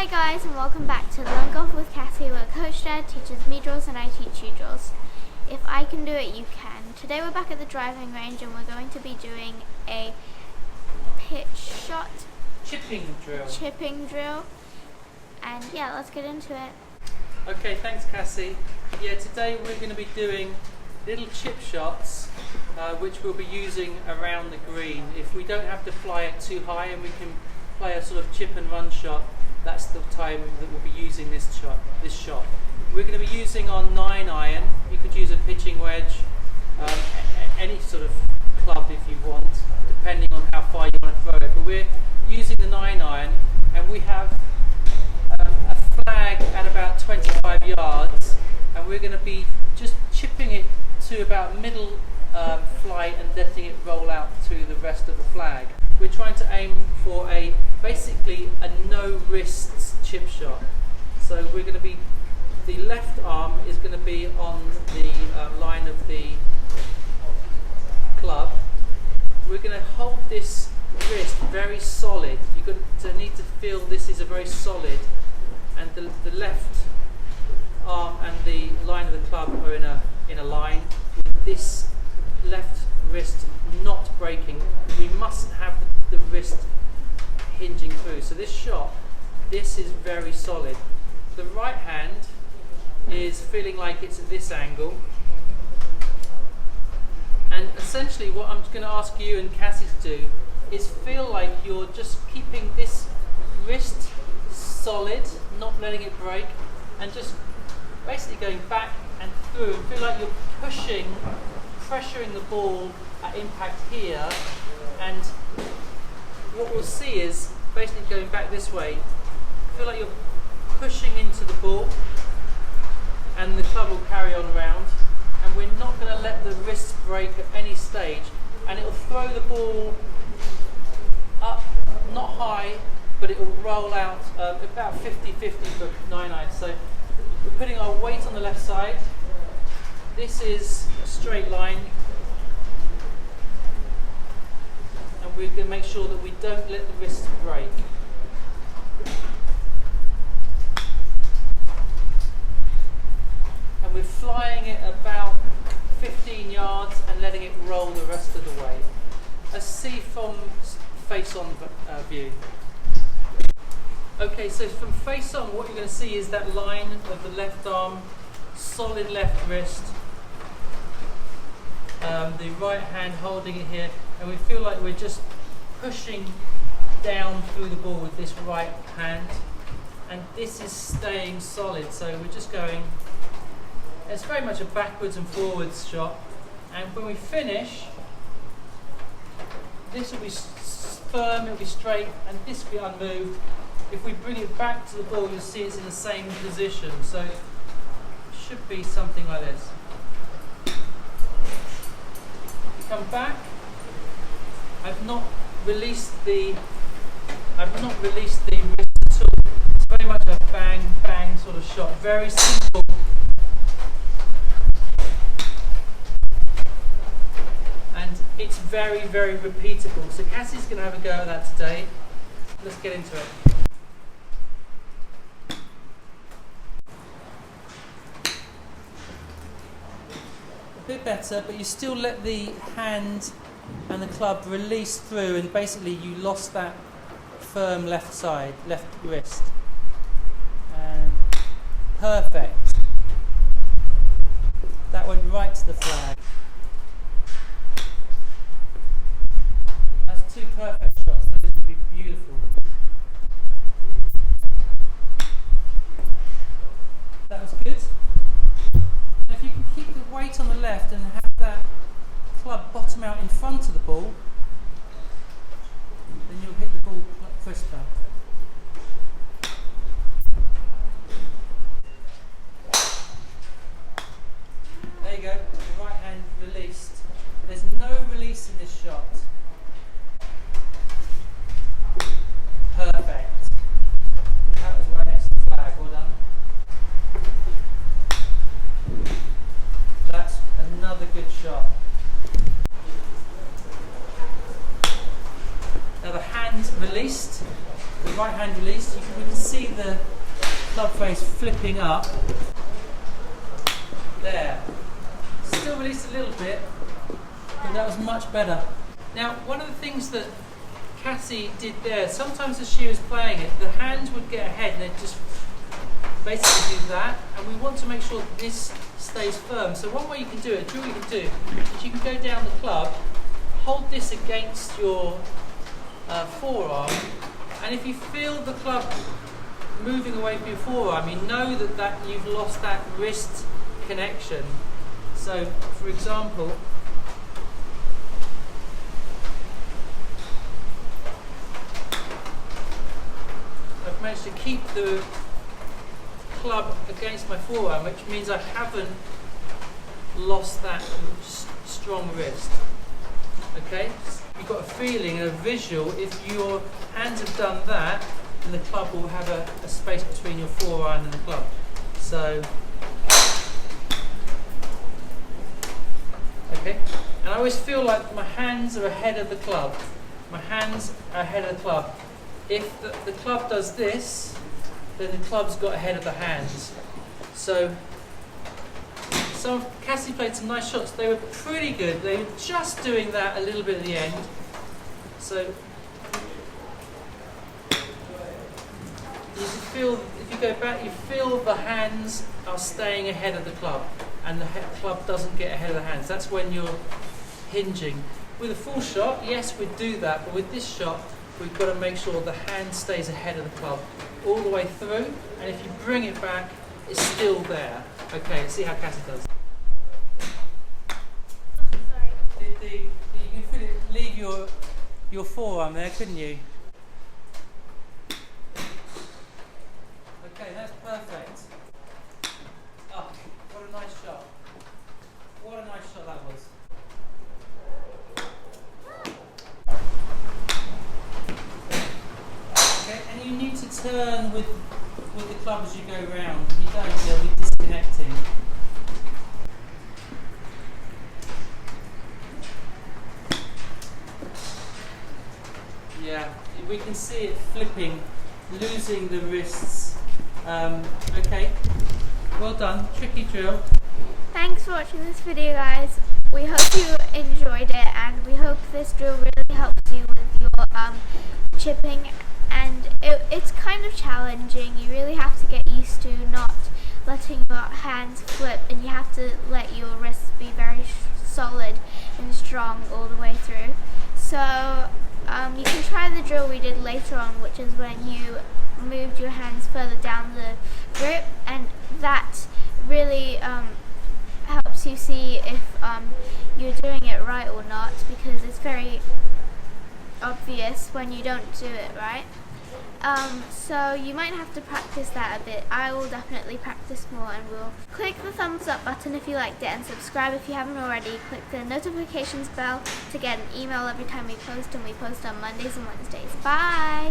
Hi guys, and welcome back to Learn Golf with Cassie, where Coach Dad teaches me drills and I teach you drills. If I can do it, you can. Today we're back at the driving range and we're going to be doing a pitch shot chipping drill. And yeah, let's get into it. Okay, thanks Cassie. Yeah, today we're going to be doing little chip shots which we'll be using around the green. If we don't have to fly it too high and we can play a sort of chip and run shot, that's the time that we'll be using this shot. We're going to be using our 9-iron. You could use a pitching wedge, any sort of club if you want, depending on how far you want to throw it. But we're using the 9-iron, and we have a flag at about 25 yards, and we're going to be just chipping it to about middle flight and letting it roll out to the rest of the flag. We're trying to aim for basically a no wrists chip shot. So we're going to be, the left arm is going to be on the line of the club. We're going to hold this wrist very solid. You're going to need to feel this is a very solid, and the left arm and the line of the club are in a line with this left wrist not breaking. We mustn't have the wrist hinging through. So this shot, this is very solid. The right hand is feeling like it's at this angle, and essentially what I'm going to ask you and Cassie to do is feel like you're just keeping this wrist solid, not letting it break, and just basically going back and through, and feel like you're pressuring the ball at impact here, and what we'll see is basically going back this way. Feel like you're pushing into the ball, and the club will carry on round, and we're not going to let the wrists break at any stage, and it will throw the ball up, not high, but it will roll out about 50-50 for 9-iron. So we're putting our weight on the left side. This is a straight line, and we're going to make sure that we don't let the wrists break. And we're flying it about 15 yards and letting it roll the rest of the way. Let's see from face-on view. Okay, so from face-on, what you're going to see is that line of the left arm, solid left wrist, the right hand holding it here, and we feel like we're just pushing down through the ball with this right hand, and this is staying solid. So we're just going, it's very much a backwards and forwards shot, and when we finish, this will be firm, it'll be straight, and this will be unmoved. If we bring it back to the ball, you'll see it's in the same position, so it should be something like this. Come back. I've not released the wrist at all. It's very much a bang bang sort of shot. Very simple. And it's very, very repeatable. So Cassie's going to have a go at that today. Let's get into it. A bit better, but you still let the hand and the club release through, and basically you lost that firm left side, left wrist. And perfect. That went right to the flag. That's two perfect shots. Those would be beautiful. That was good. If you can keep the weight on the left and have that club bottom out in front of the ball, then you'll hit the ball crisper. There you go, the right hand released. There's no release in this shot. we can see the club face flipping up. There. Still released a little bit, but that was much better. Now, one of the things that Cassie did there, sometimes as she was playing it, the hands would get ahead and they'd just basically do that, and we want to make sure that this stays firm. So one way you can do it, a drill you can do, is you can go down the club, hold this against your forearm, and if you feel the club moving away from your forearm, you know that you've lost that wrist connection. So, for example, I've managed to keep the club against my forearm, which means I haven't lost that strong wrist. Okay? You've got a feeling and a visual. If your hands have done that, then the club will have a space between your forearm and the club. So, okay? And I always feel like my hands are ahead of the club. My hands are ahead of the club. If the club does this, then the club's got ahead of the hands. So Cassie played some nice shots. They were pretty good. They were just doing that a little bit at the end. So you can feel, if you go back, you feel the hands are staying ahead of the club, and the club doesn't get ahead of the hands. That's when you're hinging. With a full shot, yes, we'd do that, but with this shot, we've got to make sure the hand stays ahead of the club all the way through, and if you bring it back, it's still there. Okay, let's see how Cassie does. You can feel it leave your forearm there, couldn't you? Okay, that's perfect. Oh, what a nice shot. What a nice shot that was. Okay, and you need to turn with the club as you go round. If you don't, you'll be disconnecting. Yeah, we can see it flipping, losing the wrists. Okay, well done, tricky drill. Thanks for watching this video, guys. We hope you enjoyed it, and we hope this drill really helps you with your chipping. And it's kind of challenging. You really have to get used to not letting your hands flip, and you have to let your wrists be very solid and strong all the way through. So you can try the drill we did later on, which is when you moved your hands further down the grip, and that really helps you see if you're doing it right or not, because it's very obvious when you don't do it right. So you might have to practice that a bit. I will definitely practice more, and we'll click the thumbs up button if you liked it, and subscribe if you haven't already. Click the notifications bell to get an email every time we post, and we post on Mondays and Wednesdays. Bye!